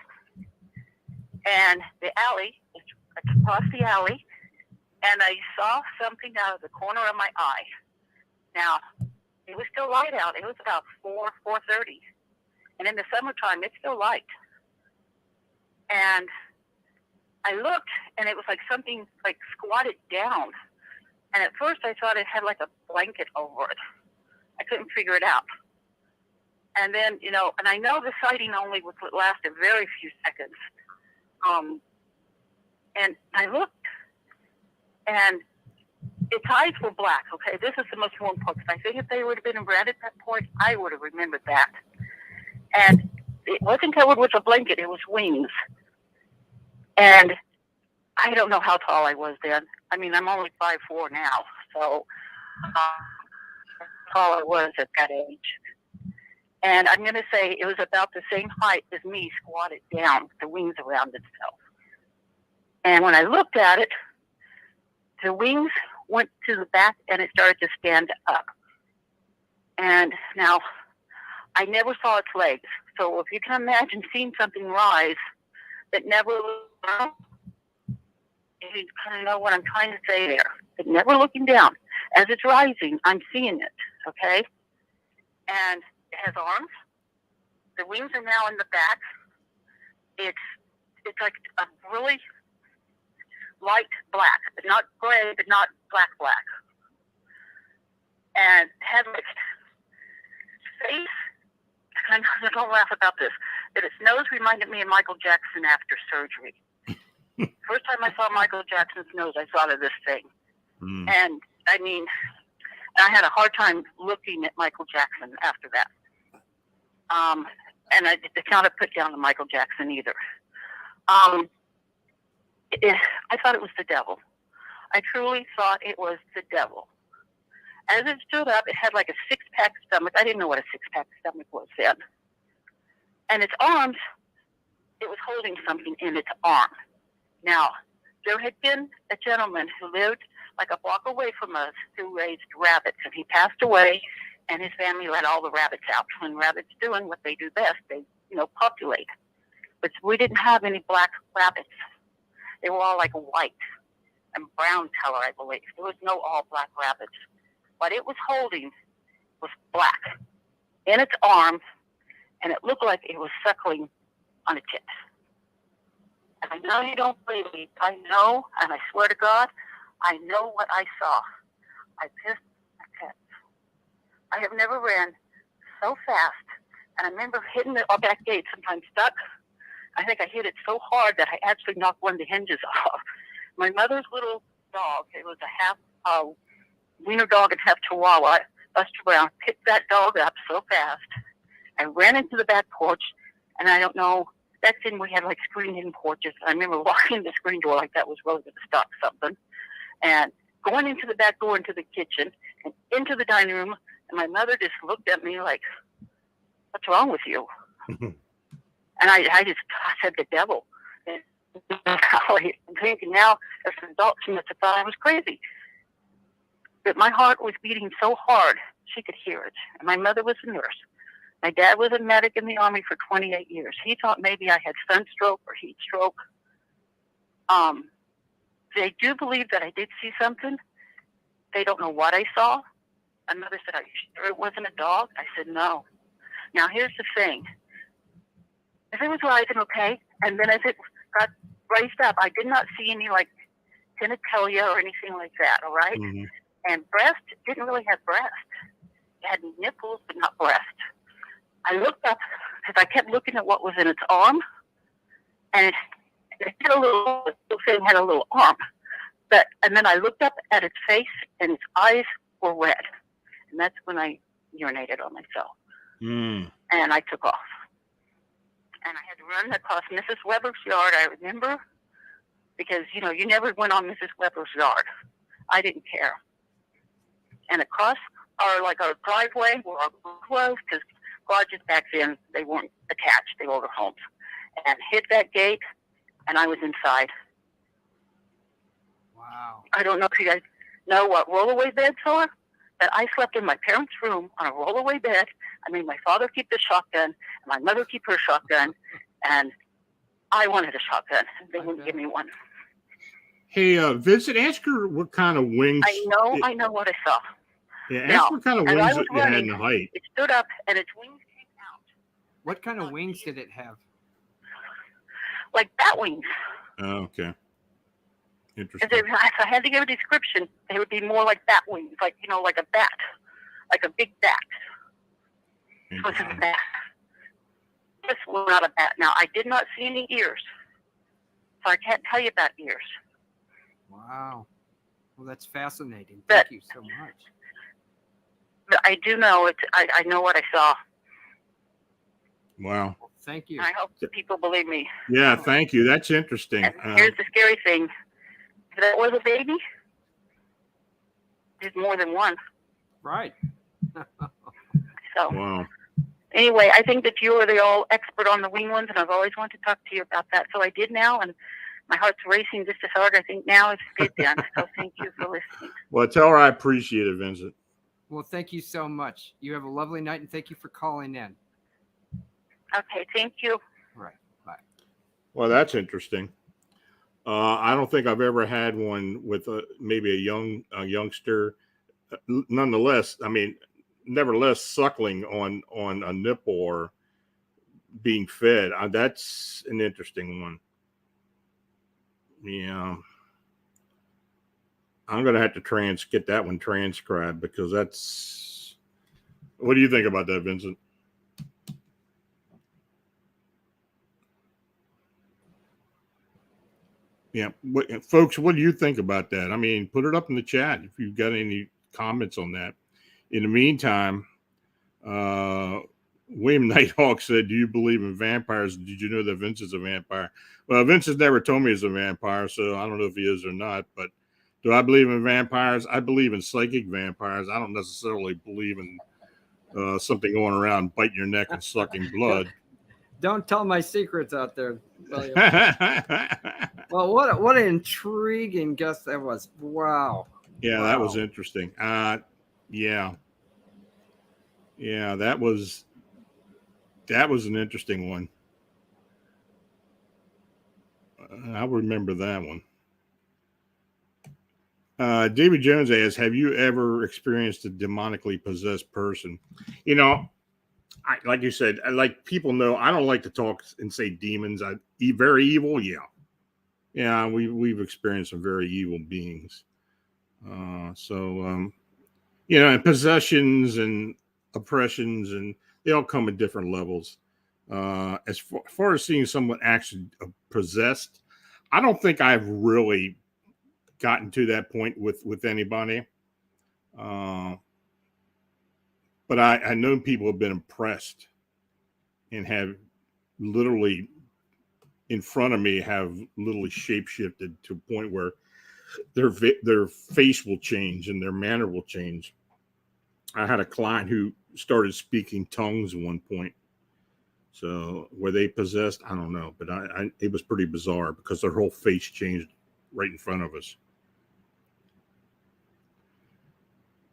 And the alley, across the alley, and I saw something out of the corner of my eye. Now, it was still light out. It was about 4:30. And in the summertime, it's still light. And I looked, and it was like something like squatted down. And at first, I thought it had like a blanket over it. I couldn't figure it out. And then, and I know the sighting only would last a very few seconds. And I looked, and its eyes were black. Okay, this is the most important part. I think if they would have been red at that point, I would have remembered that. And it wasn't covered with a blanket; it was wings. And I don't know how tall I was then. I mean, I'm only 5'4" now, so how tall I was at that age. And I'm going to say it was about the same height as me, squatted down, the wings around itself. And when I looked at it, the wings went to the back and it started to stand up. And now, I never saw its legs. So if you can imagine seeing something rise that never looked down, you kind of know what I'm trying to say there. But never looking down. As it's rising, I'm seeing it, okay? And it has arms. The wings are now in the back. It's like a really light black, but not gray, but not black. And had like face, and don't laugh about this, but its nose reminded me of Michael Jackson after surgery. First time I saw Michael Jackson's nose, I thought of this thing. And I mean, I had a hard time looking at Michael Jackson after that. And I can't put down to Michael Jackson either. I thought it was the devil. I truly thought it was the devil. As it stood up, it had like a six-pack stomach. I didn't know what a six-pack stomach was then. And its arms, it was holding something in its arm. Now, there had been a gentleman who lived like a block away from us who raised rabbits, and he passed away, and his family let all the rabbits out. When rabbits doing what they do best, they, populate. But we didn't have any black rabbits. They were all like white and brown color, I believe. There was no all black rabbits. What it was holding was black in its arms, and it looked like it was suckling on a tit. And I know you don't believe me. I know, and I swear to God, I know what I saw. I pissed my pants. I have never ran so fast, and I remember hitting the back gate, sometimes stuck. I think I hit it so hard that I actually knocked one of the hinges off. My mother's little dog, it was a half wiener dog and half chihuahua, Buster Brown, picked that dog up so fast. I ran into the back porch, and I don't know, back then we had like screened-in porches. I remember walking in the screen door like that was really going to stop something. And going into the back door into the kitchen and into the dining room, and my mother just looked at me like, "What's wrong with you?" And I said, "The devil." And I'm thinking now, as an adult, she must have thought I was crazy. But my heart was beating so hard, she could hear it. And my mother was a nurse. My dad was a medic in the Army for 28 years. He thought maybe I had sunstroke or heat stroke. They do believe that I did see something. They don't know what I saw. My mother said, "Are you sure it wasn't a dog?" I said, "No." Now, here's the thing. as it was rising, okay, and then as it got raised up, I did not see any like genitalia or anything like that, all right? Mm-hmm. And breast didn't really have breast. It had nipples, but not breast. I looked up because I kept looking at what was in its arm, and it had a little thing had a little arm. And then I looked up at its face, and its eyes were red, and that's when I urinated on myself. Mm. And I took off, and I had to run across Mrs. Weber's yard. I remember because you never went on Mrs. Weber's yard. I didn't care. And across our driveway where our garage was, because garages back then they weren't attached; they were older homes, and hit that gate, and I was inside. Wow. I don't know if you guys know what rollaway beds are, but I slept in my parents' room on a rollaway bed. I made my father keep the shotgun, and my mother keep her shotgun, and I wanted a shotgun. They wouldn't give me one. Hey, Vincent, ask her what kind of wings. I know what I saw. Yeah, ask what kind of wings it had in the height. It stood up, and its wings came out. What kind of wings did it have? Like bat wings. Oh, okay. Interesting. If I had to give a description, they would be more like bat wings, like a bat, like a big bat. This was a bat. This was not a bat. Now, I did not see any ears, so I can't tell you about ears. Wow. Well, that's fascinating. Thank you so much. But I do know it. I know what I saw. Wow. Well, thank you. I hope people believe me. Yeah, thank you. That's interesting. And here's the scary thing. If that was a baby, there's more than one. Right. So, wow. Anyway, I think that you are the all expert on the wing ones, and I've always wanted to talk to you about that. So I did now, and my heart's racing just as hard. I think now it's good done. So thank you for listening. Well, tell her I appreciate it, Vincent. Well, thank you so much. You have a lovely night, and thank you for calling in. Okay, thank you. All right. Bye. Well, that's interesting. I don't think I've ever had one with maybe a youngster. Nonetheless, I mean, nevertheless, suckling on a nipple or being fed. That's an interesting one. Yeah, I'm gonna have to get that one transcribed because that's. What do you think about that, Vincent? Yeah, folks, what do you think about that? I mean, put it up in the chat if you've got any comments on that. In the meantime, William Nighthawk said, "Do you believe in vampires? Did you know that Vince is a vampire?" Well, Vince has never told me he's a vampire, so I don't know if he is or not. But do I believe in vampires? I believe in psychic vampires. I don't necessarily believe in something going around biting your neck and sucking blood. Don't tell my secrets out there, William. Well, what an intriguing guest that was. Wow. Yeah, wow. That was interesting. Yeah, that was an interesting one. I remember that one. David Jones asks, have you ever experienced a demonically possessed person? Like you said, like people know, I don't like to talk and say demons. Very evil, yeah. Yeah, we've experienced some very evil beings. And possessions and oppressions, and they all come at different levels. As far as seeing someone actually possessed, I don't think I've really gotten to that point with anybody. But I know people have been impressed and have literally in front of me have literally shapeshifted to a point where their face will change and their manner will change. I had a client who started speaking tongues at one point. So were they possessed? I don't know, but it was pretty bizarre because their whole face changed right in front of us.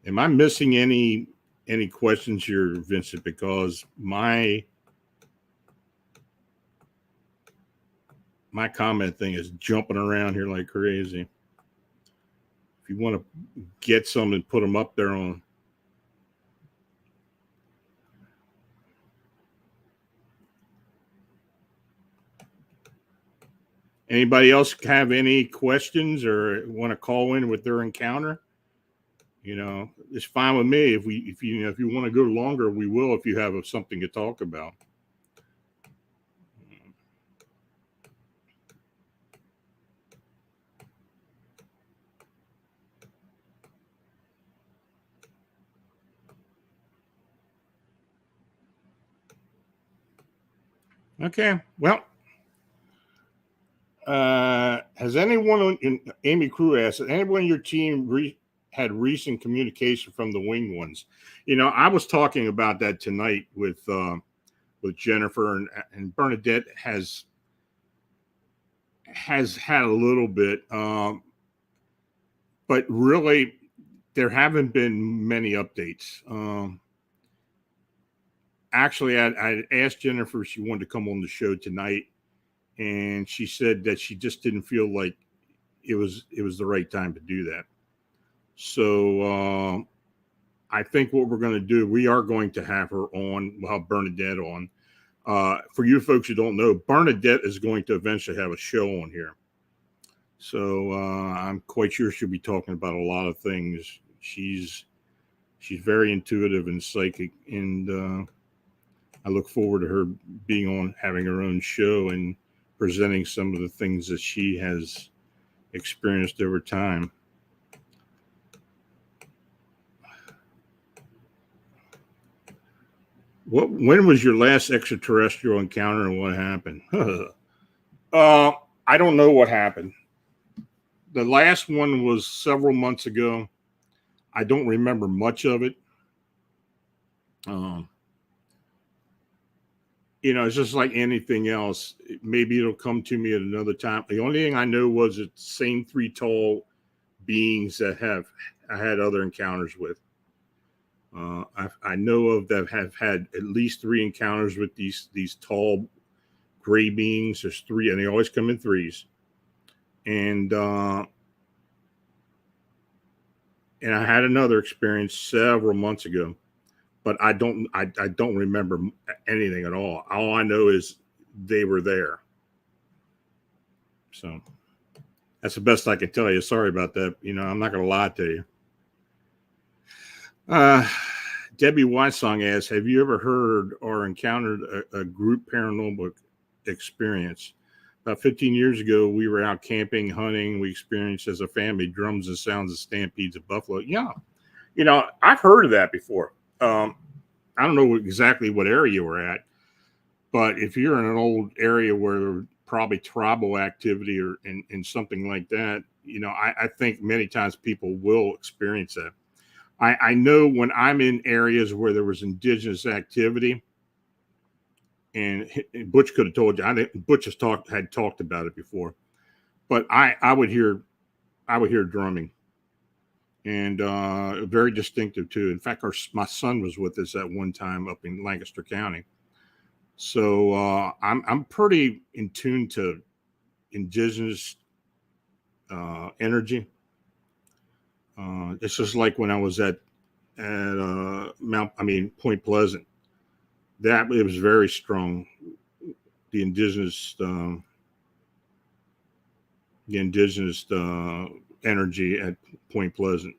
Am I missing any questions here, Vincent? Because my comment thing is jumping around here like crazy. If you want to get some and put them up there on. Anybody else have any questions or want to call in with their encounter? It's fine with me. If you want to go longer, we will. If you have something to talk about. Okay. Well, has anyone in Amy Crew asked, anyone in your team had recent communication from the winged ones? I was talking about that tonight with Jennifer, and Bernadette has had a little bit, but really there haven't been many updates. Actually, I asked Jennifer if she wanted to come on the show tonight, and she said that she just didn't feel like it was the right time to do that. So I think what we're going to do, we are going to have her on. We'll have Bernadette on. For you folks who don't know, Bernadette is going to eventually have a show on here. So I'm quite sure she'll be talking about a lot of things. She's very intuitive and psychic, and I look forward to her being on, having her own show and presenting some of the things that she has experienced over time. When was your last extraterrestrial encounter and what happened? I don't know what happened. The last one was several months ago. I don't remember much of it. It's just like anything else. Maybe it'll come to me at another time. The only thing I know was it's the same three tall beings that I had other encounters with. I know of that have had at least 3 encounters with these tall gray beings. There's 3, and they always come in threes. And I had another experience several months ago, but I don't remember anything at all. All I know is they were there. So that's the best I can tell you. Sorry about that. I'm not going to lie to you. Debbie Weissong asks, have you ever heard or encountered a group paranormal experience? About 15 years ago, we were out camping, hunting. We experienced as a family drums and sounds of stampedes of buffalo. Yeah. I've heard of that before. I don't know exactly what area you were at, but if you're in an old area where probably tribal activity or in something like that, I think many times people will experience that. I know when I'm in areas where there was indigenous activity, and Butch could have told you, Butch had talked about it before, but I would hear drumming, and very distinctive too. In fact, my son was with us at one time up in Lancaster County. So I'm pretty in tune to indigenous energy. It's just like when I was at Point Pleasant. That it was very strong. The indigenous energy at Point Pleasant,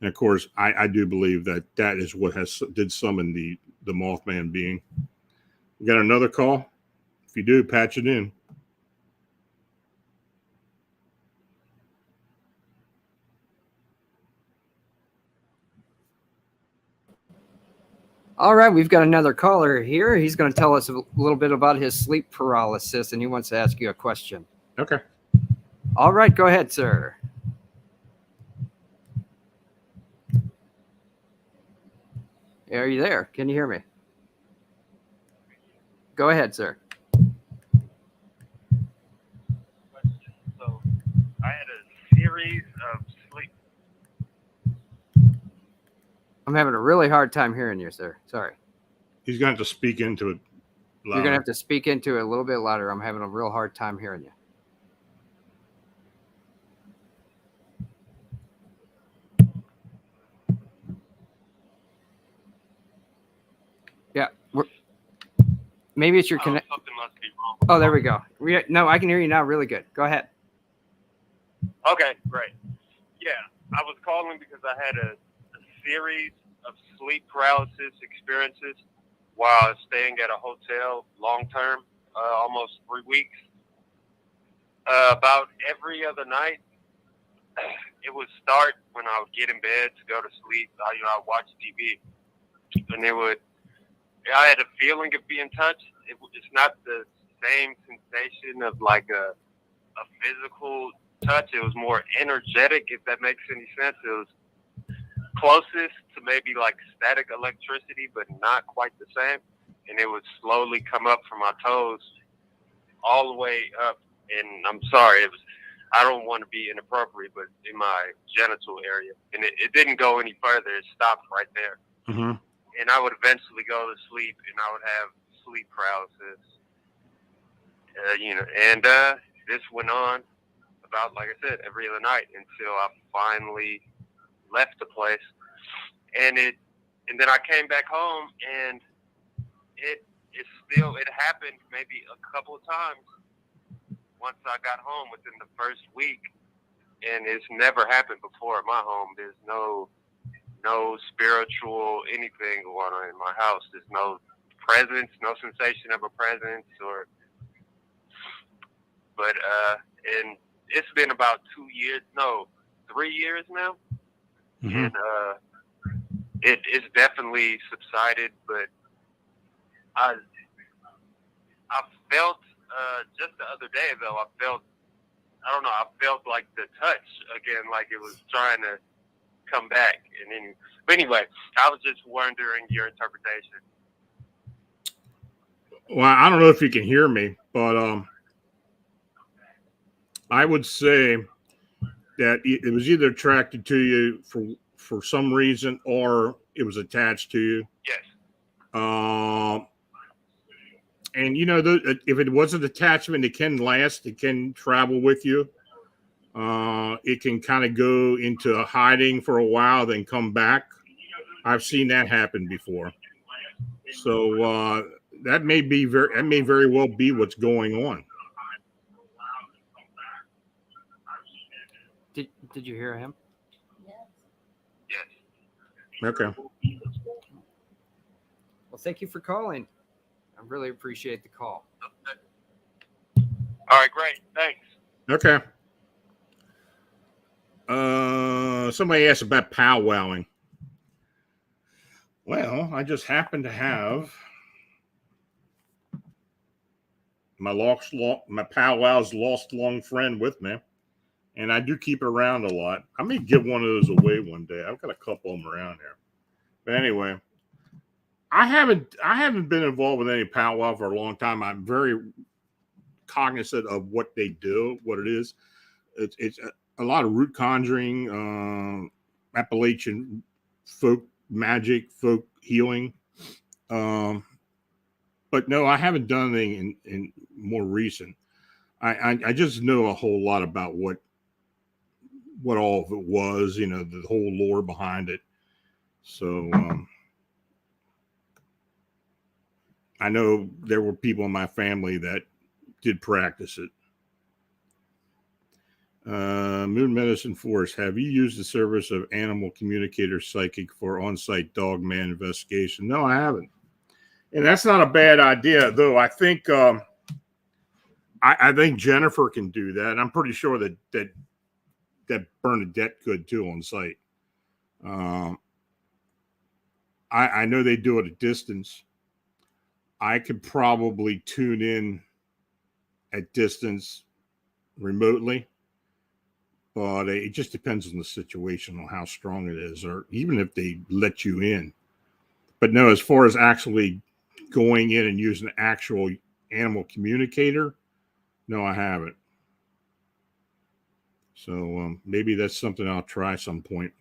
and of course, I do believe that is what did summon the Mothman being. We got another call. If you do, patch it in. All right, we've got another caller here. He's going to tell us a little bit about his sleep paralysis, and he wants to ask you a question. Okay. All right, go ahead, sir. Are you there? Can you hear me? Go ahead, sir. So I had a series of sleep. I'm having a really hard time hearing you, sir. Sorry. He's going to have to speak into it louder. You're going to have to speak into it a little bit louder. I'm having a real hard time hearing you. Yeah. Maybe it's your connection. Something must be wrong. Oh, there we go. No, I can hear you now really good. Go ahead. Okay, great. Yeah, I was calling because I had a series of sleep paralysis experiences while I was staying at a hotel long term, almost 3 weeks. About every other night, it would start when I would get in bed to go to sleep. I'd watch TV, and I had a feeling of being touched. It's not the same sensation of like a physical touch. It was more energetic, if that makes any sense. It was closest to maybe like static electricity, but not quite the same. And it would slowly come up from my toes all the way up. And I'm sorry, I don't want to be inappropriate, but in my genital area. And it didn't go any further. It stopped right there. Mm-hmm. And I would eventually go to sleep, and I would have sleep paralysis. And this went on about, like I said, every other night until I finally left the place. And then I came back home, and it happened maybe a couple of times once I got home within the first week, and it's never happened before at my home. There's no spiritual anything going on in my house. There's no presence, no sensation of a presence, and it's been about 3 years now, Mm-hmm. and it's definitely subsided, but I felt just the other day though, I felt like the touch again, like it was trying to come back. But anyway, I was just wondering your interpretation. Well, I don't know if you can hear me, but I would say that it was either attracted to you for some reason, or it was attached to you. Yes. And if it was an attachment, it can last. It can travel with you. It can kind of go into hiding for a while, then come back. I've seen that happen before. So that may very well be what's going on. Did you hear him? Yes. Okay. Well, thank you for calling. I really appreciate the call. All right, great. Thanks. Okay. Somebody asked about powwowing. Well, I just happen to have my powwow's lost long friend with me, and I do keep it around a lot. I may give one of those away one day. I've got a couple of them around here. But anyway, I haven't been involved with any powwow for a long time. I'm very cognizant of what they do, what it is. It's a lot of root conjuring, Appalachian folk magic, folk healing. But no, I haven't done anything in more recent. I just know a whole lot about what all of it was, the whole lore behind it. So I know there were people in my family that did practice it. Moon Medicine Force, have you used the service of Animal Communicator Psychic for on-site dogman investigation? No, I haven't. And that's not a bad idea, though. I think I think Jennifer can do that. I'm pretty sure that Bernadette could too on site. I know they do it at distance. I could probably tune in at distance remotely, but it just depends on the situation, on how strong it is, or even if they let you in. But no, as far as actually going in and using an actual animal communicator, no, I haven't. So maybe that's something I'll try some point.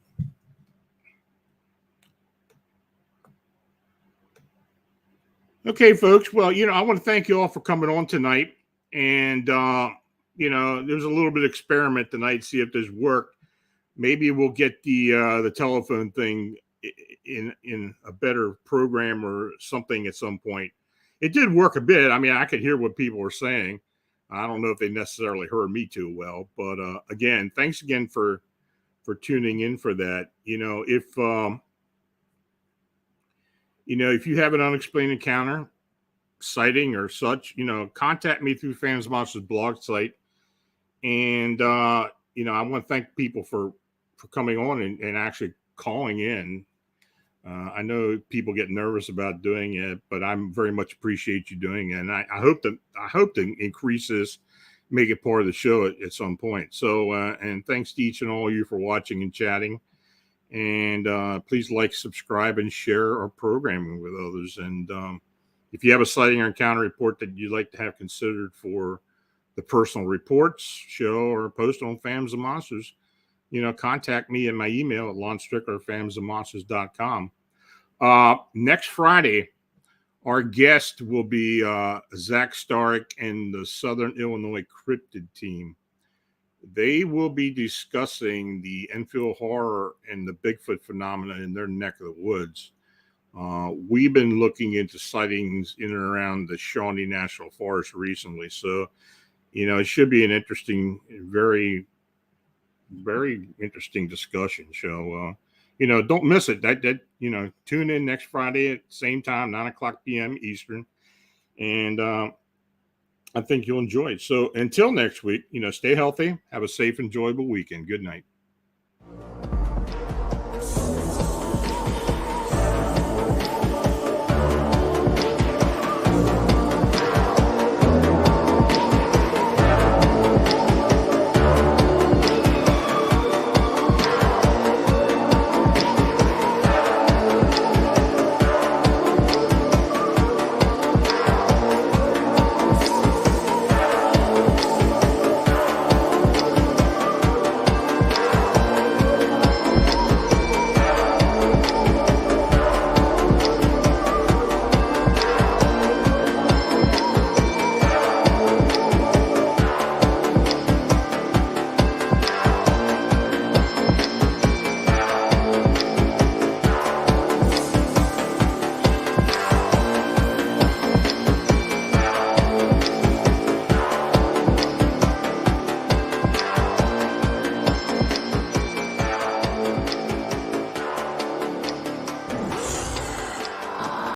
Okay, folks. Well, I want to thank you all for coming on tonight. And, there's a little bit of experiment tonight, see if this worked. Maybe we'll get the telephone thing in a better program or something at some point. it did work a bit. I mean, I could hear what people were saying. I don't know if they necessarily heard me too well, but again, thanks again for tuning in for that. If you have an unexplained encounter, sighting or such, contact me through Phantoms Monsters blog site. And I want to thank people for coming on and actually calling in. I know people get nervous about doing it, but I'm very much appreciate you doing it. And I hope to increase this, make it part of the show at some point. So, and thanks to each and all of you for watching and chatting. And please like, subscribe, and share our programming with others. And if you have a sighting or encounter report that you'd like to have considered for the personal reports show or post on Phantoms and Monsters, contact me in my email at lonstrickler@phantomsandmonsters.com. Next Friday, our guest will be Zach Stark and the Southern Illinois Cryptid team. They will be discussing the Enfield horror and the Bigfoot phenomena in their neck of the woods. We've been looking into sightings in and around the Shawnee National Forest recently. So, it should be an interesting, very, very interesting discussion. So, don't miss it. Tune in next Friday at the same time, 9:00 p.m. Eastern. And I think you'll enjoy it. So until next week, stay healthy, have a safe, enjoyable weekend. Good night.